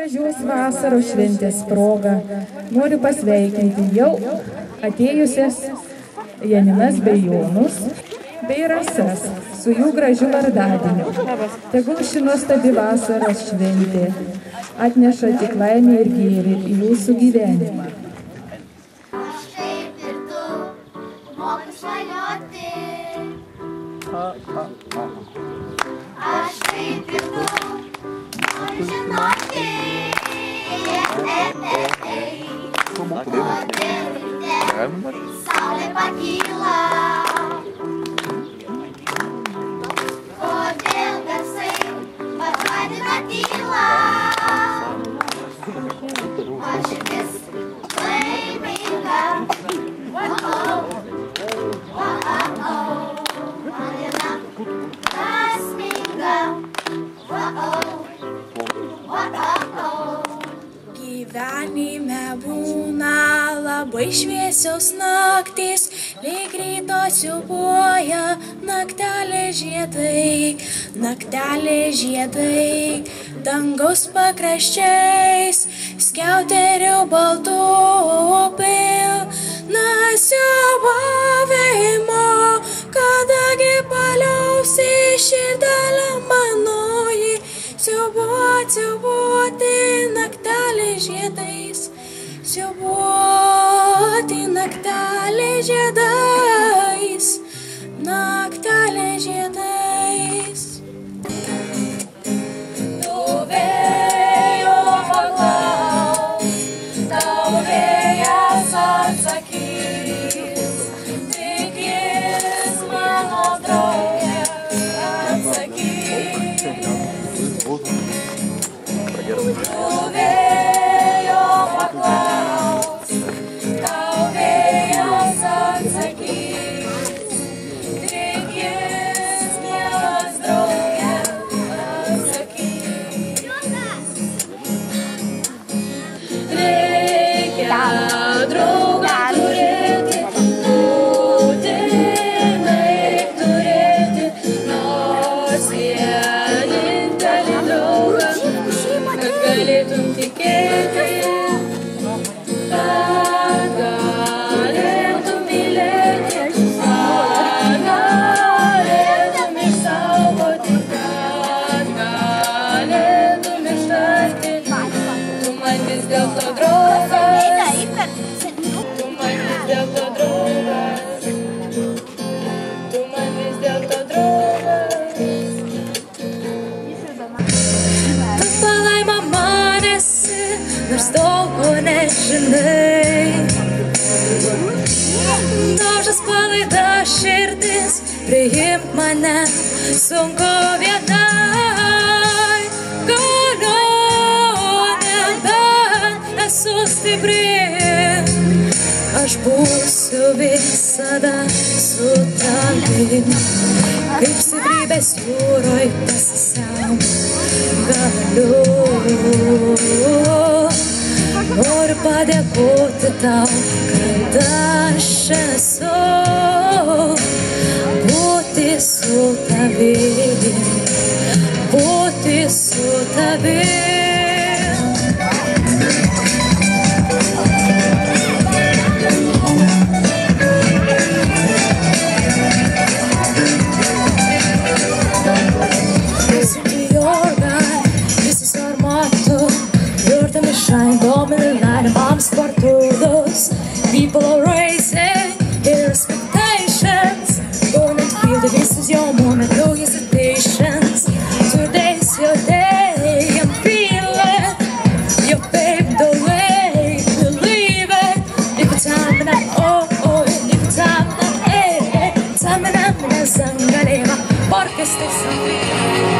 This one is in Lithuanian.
Gražios vasaros šventės proga noriu pasveikinti jau atėjusias Janinas bei Jonus bei Rasas su jų gražiu vardadieniu. Tegul ši nuostabi vasaros šventė atneša tik laimę ir gėrį į jūsų gyvenimą. Aš kaip ir tu moku svajoti. Aš kaip ir tu noriu žinoti. Kodėl ryte saulė pakyla? Kodėl garsai pažadina tylą? Aš vis laiminga. Man diena prasminga. Gyvenime būna labai šviesios naktys, lyg ryto siūbuoja naktelė žiedai, dangaus pakraščiais, skiauterių baltų pilna siūbavimo, kadagi paliausi širdelė manoji, siūbuoti naktelė žiedais, siūbuoti naktelė žiedais, naktelė žiedais. Tu vėjo paklaus, tau vėjas atsakys, tik jis mano drauge atsakys. Tu vėjo paklaus, tau vėjas atsakys, tik jis mielas drauge atsakys. Reikia draugą turėti, būtinai turėti, nors vienintelį draugą, kad galėtum tikėti, kad galėtum mylėti, kad galėtum išsaugoti, kad galėtum ištarti. Tu man vis dėlto draugas, tu man vis dėlto draugas, tu man vis dėlto draugas. Tu palaima man esi, nors daug ko nežinai. Daužas palaida širdis, priimk mane, sunku vienai. Galiu, nebent esu stipri, aš būsiu visada su tavim. Kaip stiprybės jūroj pasisemk galiu. Noriu padėkoti tau, kad aš esu, būti su tavim, būti su tavim. Listen to your God, this is our motto. You're the shine, dominant light of arms for todos. People are raising their expectations. Go and feel that this is your moment, no hesitations. Today's your day, I'm feeling you paved the way, believe it. Live a time and I live a time and I time and I'm in a sangaleva, porque estoy sonriendo.